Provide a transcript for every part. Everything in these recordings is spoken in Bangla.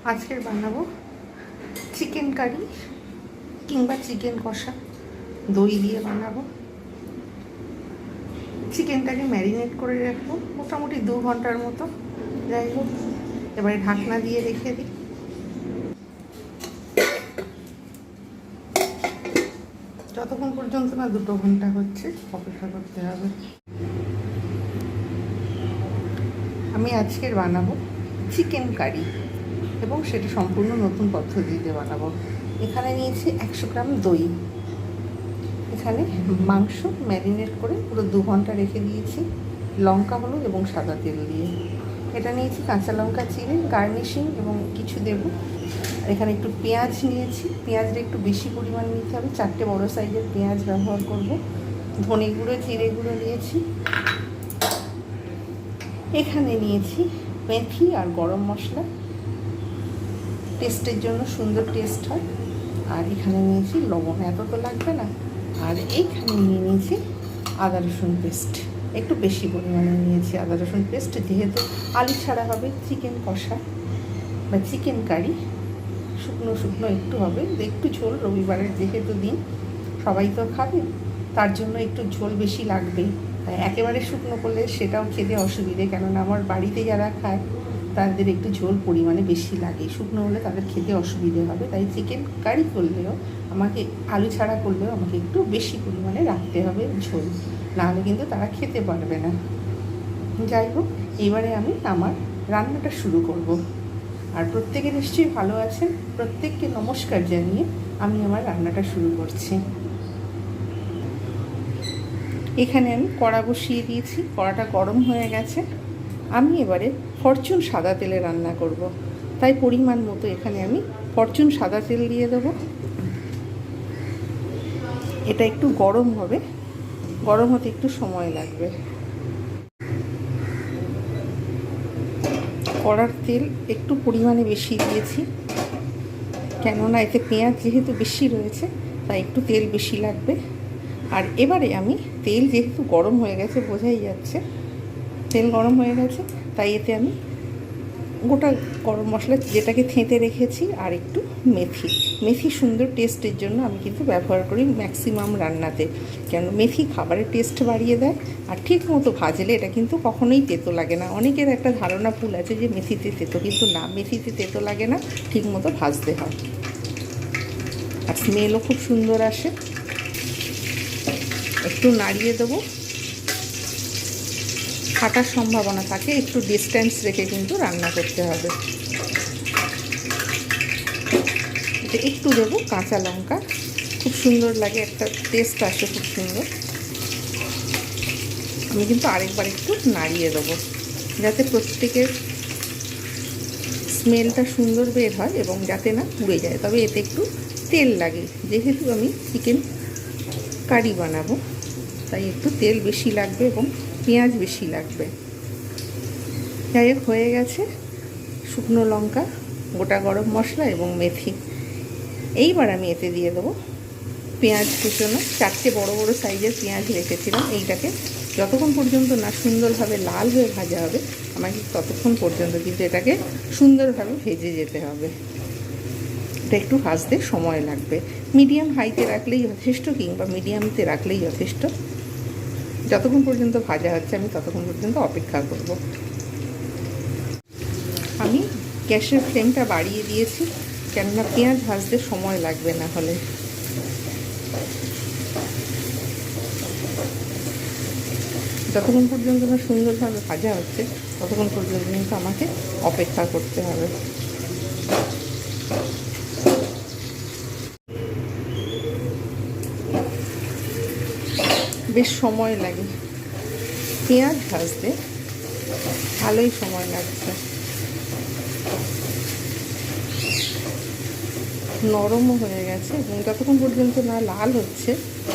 আজকের বানাবো চিকেন কারি কিংবা চিকেন কষা, দই দিয়ে বানাবো। চিকেনটাকে ম্যারিনেট করে রাখবো মোটামুটি 2 ঘন্টার মতো। যাই হোক, এবারে ঢাকনা দিয়ে রেখে দিই। যতক্ষণ পর্যন্ত না 2 ঘন্টা হচ্ছে অপেক্ষা করতে হবে। আমি আজকের বানাবো চিকেন কারি এবং সেটা সম্পূর্ণ নতুন পদ্ধতিতে বানাবো। এখানে নিয়েছি 100 গ্রাম দই। এখানে মাংস ম্যারিনেট করে পুরো 2 ঘন্টা রেখে দিয়েছি লঙ্কা, হলুদ এবং সাদা তেল দিয়ে। এটা নিয়েছি কাঁচা লঙ্কা চিড়ে গার্নিশিং এবং কিছু দেব। আর এখানে একটু পেঁয়াজ নিয়েছি, পেঁয়াজটা একটু বেশি পরিমাণ নিতে হবে, 4টে বড় সাইজের পেঁয়াজ ব্যবহার করব। ধনে গুঁড়ো জিরে গুঁড়ো নিয়েছি। এখানে নিয়েছি মেথি আর গরম মশলা, টেস্টের জন্য সুন্দর টেস্ট হয়। আর এখানে নিয়েছি লবণ, এত তো লাগবে না। আর এইখানে নিয়ে নিয়েছি আদা রসুন পেস্ট, একটু বেশি পরিমাণে নিয়েছি আদা রসুন পেস্ট, যেহেতু আলু ছাড়া হবে চিকেন কষা বা চিকেন কারি। শুকনো শুকনো একটু হবে, একটু ঝোল, রবিবারের যেহেতু দিন সবাই তো খাবে, তার জন্য একটু ঝোল বেশি লাগবেই। একেবারে শুকনো করলে সেটাও খেতে অসুবিধে, কেননা আমার বাড়িতে যারা খায় তাদের একটু ঝোল পরিমাণে বেশি লাগে, শুকনো হলে তাদের খেতে অসুবিধে হবে। তাই চিকেন কারি করলেও আমাকে, আলু ছাড়া করলেও আমাকে একটু বেশি পরিমাণে রাখতে হবে ঝোল, নাহলে কিন্তু তারা খেতে পারবে না। যাই হোক, এবারে আমি আমার রান্নাটা শুরু করব। আর প্রত্যেকে নিশ্চয়ই ভালো আছেন, প্রত্যেককে নমস্কার জানিয়ে আমি আমার রান্নাটা শুরু করছি। এখানে আমি কড়া বসিয়ে দিয়েছি, কড়াটা গরম হয়ে গেছে। আমি এবারে ফরচুন সাদা তেলে রান্না করব, তাই পরিমাণ মতো এখানে আমি ফরচুন সাদা তেল দিয়ে দেবো। এটা একটু গরম হবে, গরম হতে একটু সময় লাগবে। কড়ার তেল একটু পরিমাণে বেশি দিয়েছি, কেননা এতে পেঁয়াজ যেহেতু বেশি রয়েছে তাই একটু তেল বেশি লাগবে। আর এবারে আমি, তেল যেহেতু গরম হয়ে গেছে, বোঝাই যাচ্ছে তেল গরম হয়ে গেছে, তাই এতে আমি গোটা গরম মশলা যেটাকে থেঁতে রেখেছি আর একটু মেথি সুন্দর টেস্টের জন্য আমি কিন্তু ব্যবহার করি ম্যাক্সিমাম রান্নাতে, কেন মেথি খাবারের টেস্ট বাড়িয়ে দেয়। আর ঠিক মতো ভাজলে এটা কিন্তু কখনোই তেতো লাগে না। অনেকের একটা ধারণা ভুল আছে যে মেথিতে তেতো, কিন্তু না, মেথিতে তেতো লাগে না, ঠিক মতো ভাজতে হয়। আর স্মেলও খুব সুন্দর আসে। একটু নাড়িয়ে দেবো, ফাটার সম্ভাবনা থাকে, একটু ডিস্ট্যান্স রেখে কিন্তু রান্না করতে হবে। এটা একটু দেবো কাঁচা লঙ্কা, খুব সুন্দর লাগে, একটা টেস্ট আসে খুব সুন্দর। আমি কিন্তু আরেকবার একটু নাড়িয়ে দেবো যাতে প্রত্যেকের স্মেলটা সুন্দর বের হয় এবং যাতে না পুড়ে যায়। তবে এতে একটু তেল লাগে, যেহেতু আমি চিকেন কারি বানাবো তাই একটু তেল বেশি লাগবে এবং পেঁয়াজ বেশি লাগবে। যাই হোক, হয়ে গেছে শুকনো লঙ্কা, গোটা গরম মশলা এবং মেথি। এইবার আমি এতে দিয়ে দেবো পেঁয়াজ কুচনো, 4টে বড় বড় সাইজের পেঁয়াজ রেখেছিলাম। এইটাকে যতক্ষণ পর্যন্ত না সুন্দরভাবে লাল হয়ে ভাজা হবে আমাকে ততক্ষণ পর্যন্ত কিন্তু এটাকে সুন্দরভাবে ভেজে যেতে হবে। এটা একটু ভাজতে সময় লাগবে, মিডিয়াম হাইতে রাখলেই যথেষ্ট, কিংবা মিডিয়ামতে রাখলেই যথেষ্ট। যতক্ষণ পর্যন্ত ভাজা হচ্ছে আমি ততক্ষণ পর্যন্ত অপেক্ষা করব। আমি গ্যাসের ফ্লেমটা বাড়িয়ে দিয়েছি, কেননা পেঁয়াজ ভাজতে সময় লাগবে না হলে। যতক্ষণ পর্যন্ত না সুন্দরভাবে ভাজা হচ্ছে ততক্ষণ পর্যন্ত কিন্তু আমাকে অপেক্ষা করতে হবে। বেশ সময় লাগে পেঁয়াজ ভাজতে, ভালোই সময় লাগছে। নরমও হয়ে গেছে এবং যতক্ষণ পর্যন্ত না লাল হচ্ছে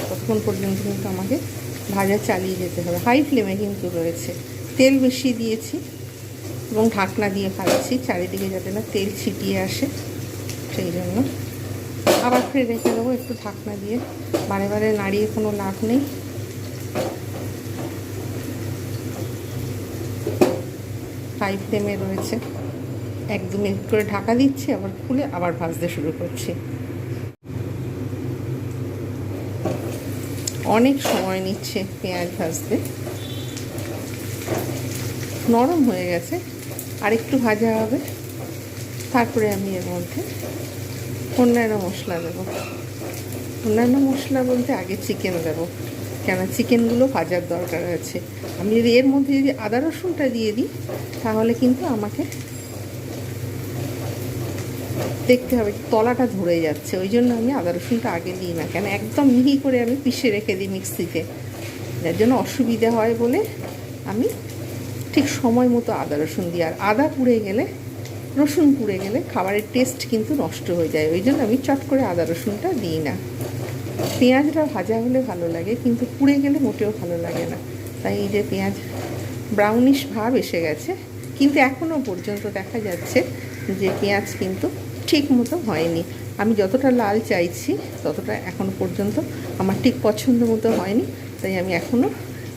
ততক্ষণ পর্যন্ত কিন্তু আমাকে ভাজা চালিয়ে যেতে হবে। হাই ফ্লেমে কিন্তু রয়েছে, তেল বেশি দিয়েছি এবং ঢাকনা দিয়ে ভাজছি চারিদিকে যাতে না তেল ছিটিয়ে আসে, সেই জন্য। আবার ফিরে রেখে দেবো একটু ঢাকনা দিয়ে, বারে বারে নাড়িয়ে কোনো লাভ নেই। হাই ফ্লেমে রয়েছে। 1-2 মিনিট করে ঢাকা দিচ্ছি, আবার খুলে আবার ভাজতে শুরু করছি। অনেক সময় নিচ্ছে পেঁয়াজ ভাজতে। নরম হয়ে গেছে, আর একটু ভাজা হবে, তারপরে আমি এর মধ্যে অন্যান্য মশলা দেবো। অন্যান্য মশলা বলতে আগে চিকেন দেবো, কেন চিকেনগুলো ভাজার দরকার আছে। আমি যদি এর মধ্যে যদি আদা রসুনটা দিয়ে দিই, তাহলে কিন্তু আমাকে দেখতে হবে তলাটা ধরে যাচ্ছে, ওই জন্য আমি আদা রসুনটা আগে দিই না, কেন একদম মিহি করে আমি পিষে রেখে দিই মিক্সিতে, যার জন্য অসুবিধা হয় বলে আমি ঠিক সময় মতো আদা রসুন দিই। আর আদা পুড়ে গেলে, রসুন পুড়ে গেলে খাবারের টেস্ট কিন্তু নষ্ট হয়ে যায়, ওই জন্য আমি চট করে আদা রসুনটা দিই না। পেঁয়াজটা ভাজা হলে ভালো লাগে, কিন্তু পুড়ে গেলে মোটেও ভালো লাগে না। তাই এই যে পেঁয়াজ ব্রাউনিশ ভাব এসে গেছে, কিন্তু এখনও পর্যন্ত দেখা যাচ্ছে যে পেঁয়াজ কিন্তু ঠিক মতো হয়নি। আমি যতটা লাল চাইছি ততটা এখনও পর্যন্ত আমার ঠিক পছন্দ মতো হয়নি, তাই আমি এখনও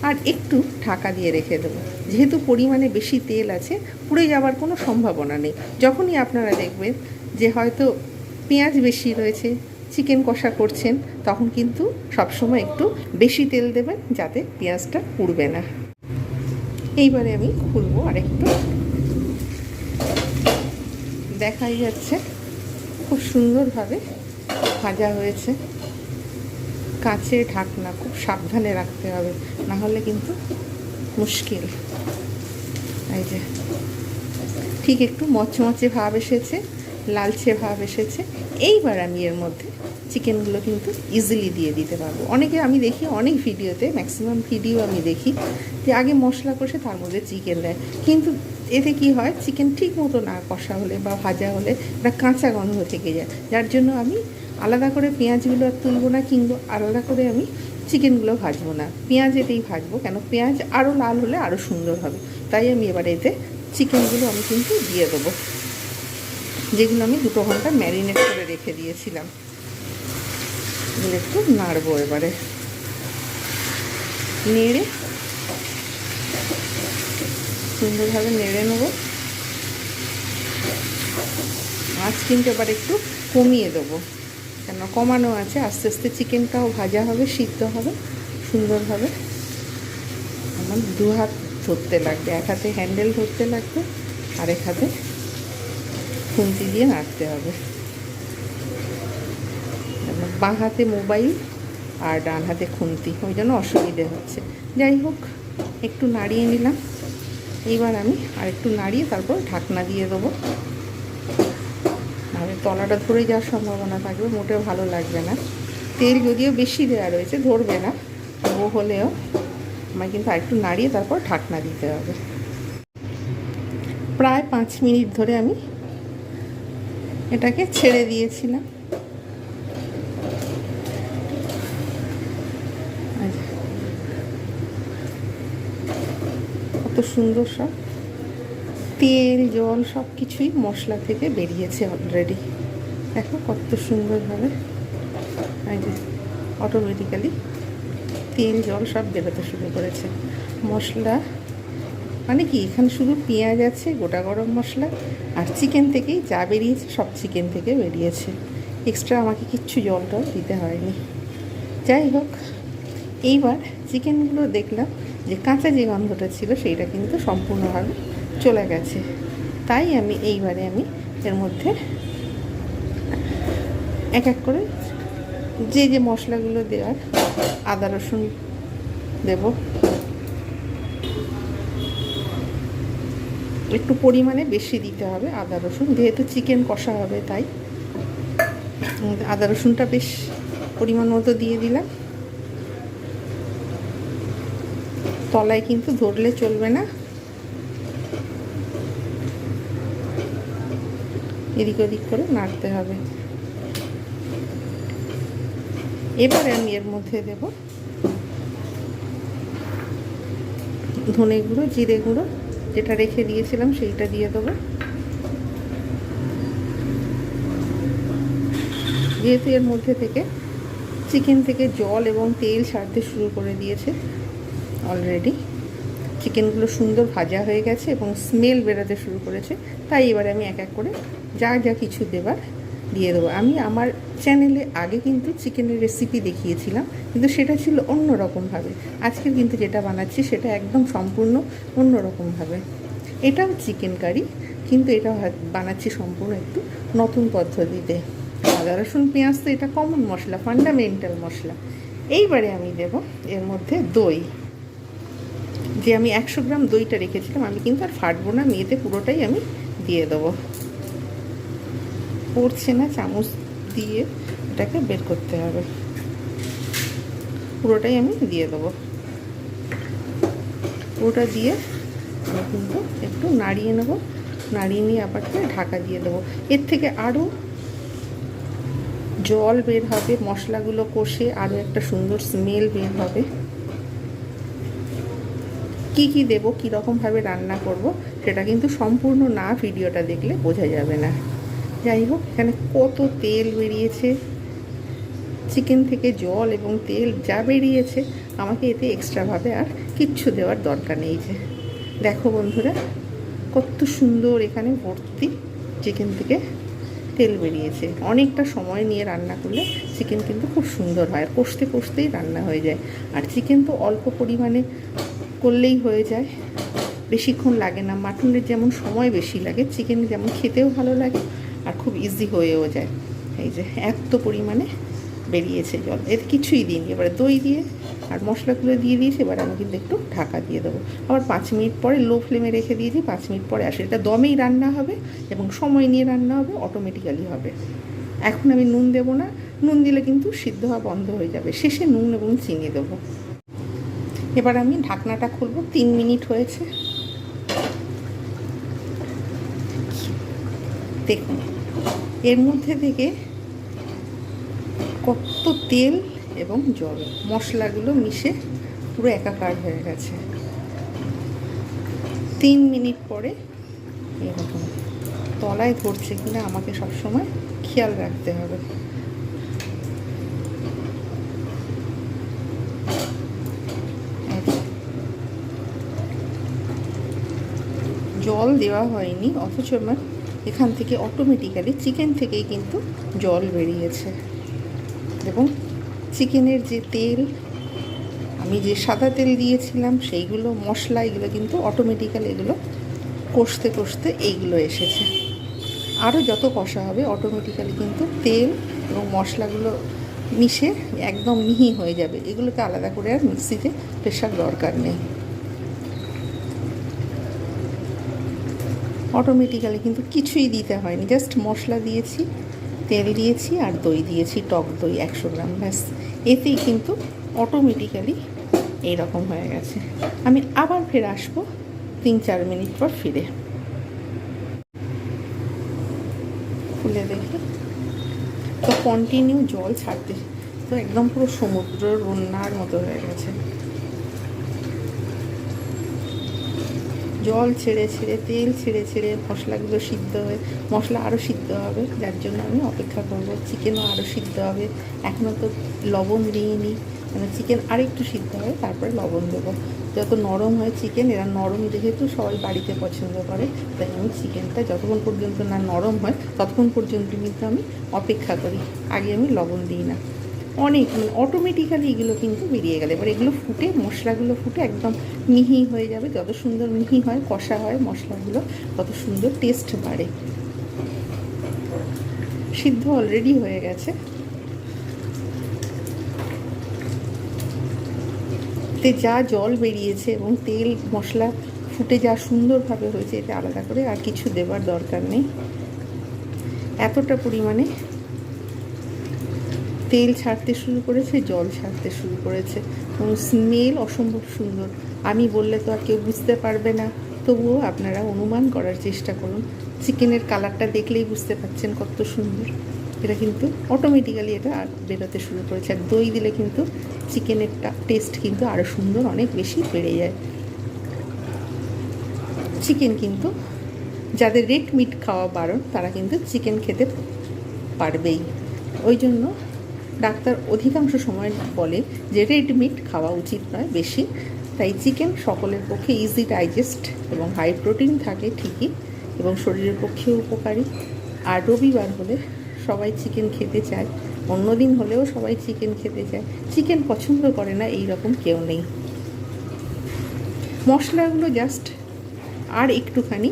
আর একটু ঢাকা দিয়ে রেখে দেবো। যেহেতু পরিমাণে বেশি তেল আছে, পুড়ে যাওয়ার কোনো সম্ভাবনা নেই। যখনই আপনারা দেখবেন যে হয়তো পেঁয়াজ বেশি রয়েছে, চিকেন কষা করছেন, তখন কিন্তু সবসময় একটু বেশি তেল দেবেন, যাতে পেঁয়াজটা পুড়বে না। এইবারে আমি খুলবো, আর একটু দেখাই যাচ্ছে খুব সুন্দরভাবে ভাজা হয়েছে। কাঁচের ঢাকনা, খুব সাবধানে রাখতে হবে, না হলে কিন্তু মুশকিল। এই যে ঠিক একটু মচমচে ভাব এসেছে, লালচে ভাব এসেছে। এইবার আমি এর মধ্যে চিকেনগুলো কিন্তু ইজিলি দিয়ে দিতে পারবো। অনেকে আমি দেখি অনেক ভিডিওতে, ম্যাক্সিমাম ভিডিও আমি দেখি যে আগে মশলা কষে তার মধ্যে চিকেন দেয়, কিন্তু এতে কি হয়, চিকেন ঠিক মতো না কষা হলে বা ভাজা হলে একটা কাঁচা গন্ধ থেকে যায়, যার জন্য আমি আলাদা করে পেঁয়াজগুলো আর তুলবো না, কিংবা আলাদা করে আমি চিকেনগুলো ভাজবো না, পেঁয়াজ এতেই ভাজবো। কেন পেঁয়াজ আরও লাল হলে আরও সুন্দর হবে। তাই আমি এবার এতে চিকেনগুলো আমি কিন্তু দিয়ে দেবো, যেগুলো আমি 2 ঘন্টা ম্যারিনেট করে রেখে দিয়েছিলাম। এগুলো একটু নাড়বো, এবারে নেড়ে সুন্দরভাবে নেড়ে নেবো। আঁচ কিন্তু এবার একটু কমিয়ে দেবো, কেন কমানো আছে, আস্তে আস্তে চিকেনটাও ভাজা হবে, সিদ্ধ হবে সুন্দরভাবে। আমার 2 হাত ধরতে লাগবে, এক হাতে হ্যান্ডেল ধরতে লাগবে, আর এক হাতে খুন্তি দিয়ে নাড়তে হবে। বাঁ হাতে মোবাইল আর ডান হাতে খুন্তি, ওই জন্য অসুবিধে হচ্ছে। যাই হোক, একটু নাড়িয়ে নিলাম। এইবার আমি আর একটু নাড়িয়ে তারপর ঢাকনা দিয়ে দেবো, নাহলে তলাটা ধরে যাওয়ার সম্ভাবনা থাকবে, মোটেও ভালো লাগবে না। তেল যদিও বেশি দেওয়া রয়েছে, ধরবে না, ও হলেও আমার কিন্তু আর একটু নাড়িয়ে তারপর ঢাকনা দিতে হবে। প্রায় 5 মিনিট ধরে আমি এটাকে ছেড়ে দিয়েছিলাম। কত সুন্দর সব তেল জল সব কিছুই মশলা থেকে বেরিয়েছে অলরেডি। দেখো কত সুন্দরভাবে এই যে অটোমেটিক্যালি তেল জল সব বেরোতে শুরু করেছে। মশলা মানে কি, এখানে শুধু পেঁয়াজ আছে, গোটা গরম মশলা আর চিকেন থেকেই যা বেরিয়েছে সব চিকেন থেকে বেরিয়েছে, এক্সট্রা আমাকে কিচ্ছু জলটাও দিতে হয়নি। যাই হোক, এইবার চিকেনগুলো দেখলাম যে কাঁচা যে গন্ধটা ছিল সেইটা কিন্তু সম্পূর্ণভাবে চলে গেছে। তাই আমি এইবারে আমি এর মধ্যে এক এক করে যে যে মশলাগুলো দেওয়ার, আদা রসুন দেব, একটু পরিমাণে বেশি দিতে হবে আদা রসুন, যেহেতু চিকেন কষা হবে তাই আদা রসুনটা বেশ পরিমাণ মতো দিয়ে দিলাম। তলায় কিন্তু ধরলে চলবে না, এদিক ওদিক করে নাড়তে হবে। এবারে আমি এর মধ্যে দেব ধনে গুঁড়ো, জিরে গুঁড়ো, যেটা রেখে দিয়েছিলাম সেইটা দিয়ে দেবো। যেহেতু এর মধ্যে থেকে চিকেন থেকে জল এবং তেল ছাড়তে শুরু করে দিয়েছে অলরেডি, চিকেনগুলো সুন্দর ভাজা হয়ে গেছে এবং স্মেল বেরোতে শুরু করেছে। তাই এবারে আমি এক এক করে যা যা কিছু দেবার দিয়ে দেবো। আমি আমার চ্যানেলে আগে কিন্তু চিকেনের রেসিপি দেখিয়েছিলাম, কিন্তু সেটা ছিল অন্য রকমভাবে। আজকে কিন্তু যেটা বানাচ্ছি সেটা একদম সম্পূর্ণ অন্য রকমভাবে। এটাও চিকেন কারি, কিন্তু এটা বানাচ্ছি সম্পূর্ণ একটু নতুন পদ্ধতিতে। আদা রসুন পেঁয়াজ তো এটা কমন মশলা, ফান্ডামেন্টাল মশলা। এইবারে আমি দেব এর মধ্যে দই। যে আমি 100 গ্রাম দইটা রেখেছিলাম, আমি কিন্তু আর ফাটবো না, মেয়েতে পুরোটাই আমি দিয়ে দেবো। পড়ছে না, চামচ দিয়ে এটাকে বের করতে হবে। পুরোটাই আমি দিয়ে দেবো। পুরোটা দিয়ে আমি কিন্তু একটু নাড়িয়ে নেব। নাড়িয়ে নিয়ে আবার ঢাকা দিয়ে দেবো। এর থেকে আরও জল বের হবে, মশলাগুলো কষে আরও একটা সুন্দর স্মেল বের হবে। কি কি দেবো, কীরকমভাবে রান্না করব, সেটা কিন্তু সম্পূর্ণ না ভিডিওটা দেখলে বোঝা যাবে না। যাই হোক, এখানে কত তেল বেরিয়েছে, চিকেন থেকে জল এবং তেল যা বেরিয়েছে, আমাকে এতে এক্সট্রাভাবে আর কিচ্ছু দেওয়ার দরকার নেই। যে দেখো বন্ধুরা, কত সুন্দর এখানে ভর্তি চিকেন থেকে তেল বেরিয়েছে। অনেকটা সময় নিয়ে রান্না করলে চিকেন কিন্তু খুব সুন্দর হয়, আর কষতে কষতেই রান্না হয়ে যায়। আর চিকেন তো অল্প পরিমাণে করলেই হয়ে যায়, বেশিক্ষণ লাগে না। মাটনের যেমন সময় বেশি লাগে, চিকেন যেমন খেতেও ভালো লাগে আর খুব ইজি হয়েও যায়। এই যে এত পরিমাণে বেরিয়েছে জল, এতে কিছুই দিইনি। এবারে দই দিয়ে আর মশলাগুলো দিয়ে দিয়েছি। এবার আমি কিন্তু একটু ঢাকা দিয়ে দেবো। আবার 5 মিনিট পরে লো ফ্লেমে রেখে দিয়েছি। 5 মিনিট পরে আসে। এটা দমেই রান্না হবে এবং সময় নিয়ে রান্না হবে, অটোমেটিক্যালি হবে। এখন আমি নুন দেবো না, নুন দিলে কিন্তু সিদ্ধ হওয়া বন্ধ হয়ে যাবে। শেষে নুন এবং চিনি দেবো। এবার আমি ঢাকনাটা খুলবো। 3 মিনিট হয়েছে, দেখুন এর মধ্যে থেকে কত তেল এবং জল, মশলাগুলো মিশে পুরো একাকার হয়ে গেছে। 3 মিনিট পরে এরকম তলায় ধরছে কিনা আমাকে সবসময় খেয়াল রাখতে হবে। জল দেওয়া হয়নি, অথচ আমার এখান থেকে অটোমেটিক্যালি চিকেন থেকেই কিন্তু জল বেরিয়েছে। এবং চিকেনের যে তেল, আমি যে সাদা তেল দিয়েছিলাম, সেইগুলো মশলা, এগুলো কিন্তু অটোমেটিক্যালি এগুলো কষতে কষতে এইগুলো এসেছে। আরও যত কষা হবে অটোমেটিক্যালি কিন্তু তেল এবং মশলাগুলো মিশে একদম মিহি হয়ে যাবে। এগুলোকে আলাদা করে আর মিক্সিতে পেশার দরকার নেই। অটোমেটিক্যালি কিন্তু কিছুই দিতে হয়নি, জাস্ট মশলা দিয়েছি, তেল দিয়েছি আর দই দিয়েছি, টক দই 100 গ্রাম, ব্যাস। এতেই কিন্তু অটোমেটিক্যালি এইরকম হয়ে গেছে। আমি আবার ফিরে আসবো 3-4 মিনিট পর ফিরে। খুলে দেখি তো কন্টিনিউ জল ছাড়তে, তো একদম পুরো সমুদ্র রান্নার মতো হয়ে গেছে। জল ছেড়ে ছেড়ে, তেল ছেড়ে ছেড়ে, মশলাগুলো সিদ্ধ হয়ে, মশলা আরও সিদ্ধ হবে, যার জন্য আমি অপেক্ষা করব। চিকেনও আরও সিদ্ধ হবে। এখনও তো লবণ দিইনি, মানে চিকেন আরেকটু সিদ্ধ হবে, তারপরে লবণ দেবো। যত নরম হয় চিকেন, এরা নরম যেহেতু সবাই বাড়িতে পছন্দ করে, তাই আমি চিকেনটা যতক্ষণ পর্যন্ত না নরম হয় ততক্ষণ পর্যন্ত কিন্তু আমি অপেক্ষা করি। আগে আমি লবণ দিই না। অনেক মানে অটোমেটিক্যালি এগুলো কিন্তু বেরিয়ে গেলে এবার এগুলো ফুটে, মশলাগুলো ফুটে একদম মিহি হয়ে যাবে। যত সুন্দর মিহি হয়, কষা হয় মশলাগুলো, তত সুন্দর টেস্ট বাড়ে। সিদ্ধ অলরেডি হয়ে গেছে। তে যা জল বেরিয়েছে এবং তেল মশলা ফুটে যা সুন্দরভাবে হয়েছে, এতে আলাদা করে আর কিছু দেবার দরকার নেই। এতটা পরিমাণে তেল ছাড়তে শুরু করেছে, জল ছাড়তে শুরু করেছে এবং স্মেল অসম্ভব সুন্দর। আমি বললে তো আর কেউ বুঝতে পারবে না, তবুও আপনারা অনুমান করার চেষ্টা করুন। চিকেনের কালারটা দেখলেই বুঝতে পারছেন কত সুন্দর। এটা কিন্তু অটোমেটিক্যালি এটা আর বেরোতে শুরু করেছে। আর দই দিলে কিন্তু চিকেনের টেস্ট কিন্তু আরও সুন্দর, অনেক বেশি বেড়ে যায়। চিকেন কিন্তু যাদের রেড মিট খাওয়া বারণ, তারা কিন্তু চিকেন খেতে পারবেই। ওই জন্য ডাক্তার অধিকাংশ সময় বলে যে রেড মিট খাওয়া উচিত নয় বেশি, তাই চিকেন সকলের পক্ষে ইজি ডাইজেস্ট এবং হাই প্রোটিন থাকে ঠিকই, এবং শরীরের পক্ষেও উপকারী। আর রবিবার হলে সবাই চিকেন খেতে চায়, অন্য দিন হলেও সবাই চিকেন খেতে চায়, চিকেন পছন্দ করে না এই রকম কেউ নেই। মশলাগুলো জাস্ট আর একটুখানি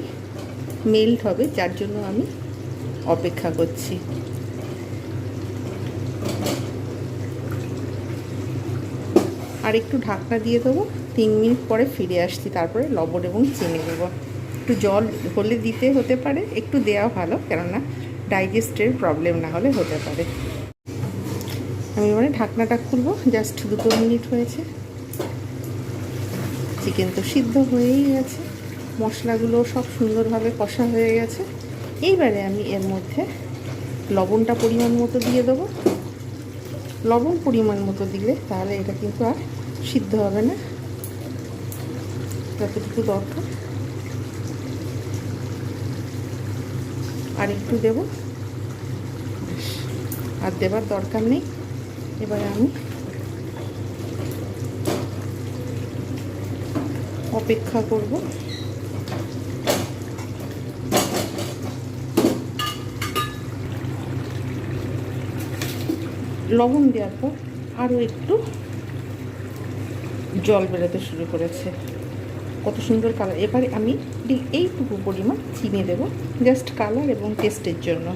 মেল্ট হবে, যার জন্য আমি অপেক্ষা করছি। আর একটু ঢাকনা দিয়ে দেবো, 3 মিনিট পরে ফিরে আসছি, তারপরে লবণ এবং চিনি দেবো। একটু জল হলে দিতে হতে পারে, একটু দেওয়া ভালো, কেননা ডাইজেস্টের প্রবলেম না হলে হতে পারে। আমি এবারে ঢাকনাটা খুলবো, জাস্ট 2 মিনিট হয়েছে। চিকেন তো সিদ্ধ হয়েই গেছে, মশলাগুলো সব সুন্দরভাবে কষা হয়ে গেছে। এইবারে আমি এর মধ্যে লবণটা পরিমাণ মতো দিয়ে দেবো। লবণ পরিমাণ মতো দিলে তাহলে এটা কিন্তু আর সিদ্ধ হবে না, যতটুকু দরকার। আর একটু দেবো, আর দেবার দরকার নেই। এবারে আমি অপেক্ষা করব। লবণ দেওয়ার পর আরও একটু জল বেরোতে শুরু করেছে, কত সুন্দর কালার। এবারে আমি এইটুকু পরিমাণ চিনি দেব, জাস্ট কালার এবং টেস্টের জন্য।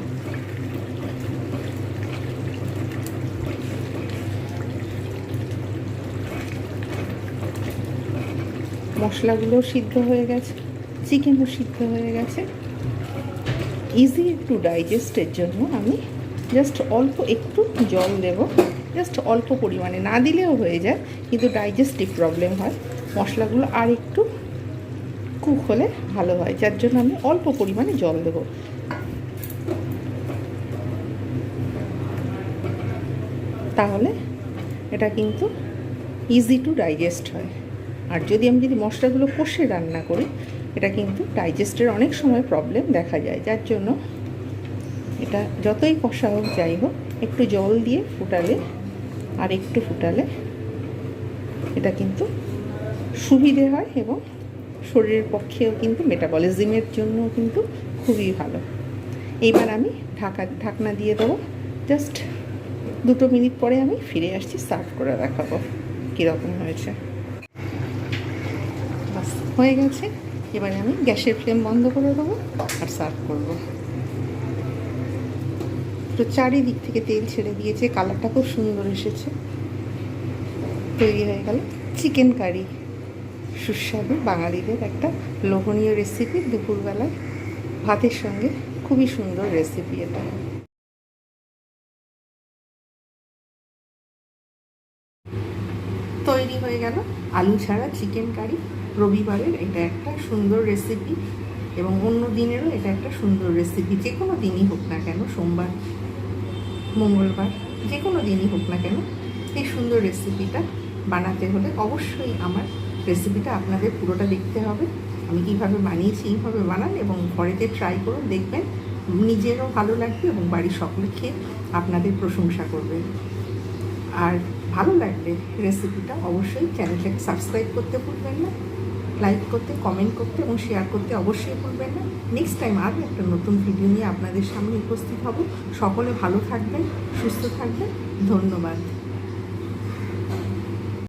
মশলাগুলো সিদ্ধ হয়ে গেছে, চিকেনও সিদ্ধ হয়ে গেছে। ইজি একটু ডাইজেস্টের জন্য আমি জাস্ট অল্প একটু জল দেব, জাস্ট অল্প পরিমাণে, না দিলেও হয়ে যায়, কিন্তু ডাইজেস্টিভ প্রবলেম হয়। মশলাগুলো আর একটু কুক হলে ভালো হয়, যার জন্য আমি অল্প পরিমাণে জল দেব। তাহলে এটা কিন্তু ইজি টু ডাইজেস্ট হয়। আর যদি মশলাগুলো কষে রান্না করি, এটা কিন্তু ডাইজেস্টের অনেক সময় প্রবলেম দেখা যায়, যার জন্য এটা যতই কষা হোক যাই হোক, একটু জল দিয়ে ফুটালে, আর একটু ফুটালে এটা কিন্তু সুবিধে হয়, এবং শরীরের পক্ষেও কিন্তু মেটাবলিজমের জন্য কিন্তু খুবই ভালো। এইবার আমি ঢাকনা দিয়ে দেবো, জাস্ট 2 মিনিট পরে আমি ফিরে আসছি, সার্ভ করে দেখাবো কীরকম হয়েছে। বাস হয়ে গেছে। এবারে আমি গ্যাসের ফ্লেম বন্ধ করে দেবো আর সার্ভ করবো। তো চারিদিক থেকে তেল ছেড়ে দিয়েছে, কালারটা খুব সুন্দর এসেছে। তৈরি হয়ে গেল চিকেন কারি, সুস্বাদু বাঙালিদের একটা লোভনীয় রেসিপি। দুপুরবেলায় ভাতের সঙ্গে খুবই সুন্দর রেসিপি এটা। তৈরি হয়ে গেল আলু ছাড়া চিকেন কারি। রবিবারের এটা একটা সুন্দর রেসিপি, এবং অন্য দিনেরও এটা একটা সুন্দর রেসিপি। যে কোনো দিনই হোক না কেন, সোমবার, মঙ্গলবার, যে কোনো দিনই হোক না কেন, এই সুন্দর রেসিপিটা বানাতে হলে অবশ্যই আমার রেসিপিটা আপনাদের পুরোটা দেখতে হবে। আমি কীভাবে বানিয়েছি এইভাবে বানান, এবং ঘরেতে ট্রাই করুন, দেখবেন নিজেরও ভালো লাগবে এবং বাড়ির সকলে খেয়ে আপনাদের প্রশংসা করবে। আর ভালো লাগলে রেসিপিটা অবশ্যই চ্যানেলটাকে সাবস্ক্রাইব করতে ভুলবেন না, লাইক করতে, কমেন্ট করতে এবং শেয়ার করতে অবশ্যই ভুলবেন না। নেক্সট টাইম আরও একটা নতুন ভিডিও নিয়ে আপনাদের সামনে উপস্থিত হব। সকলে ভালো থাকবেন, সুস্থ থাকবেন। ধন্যবাদ।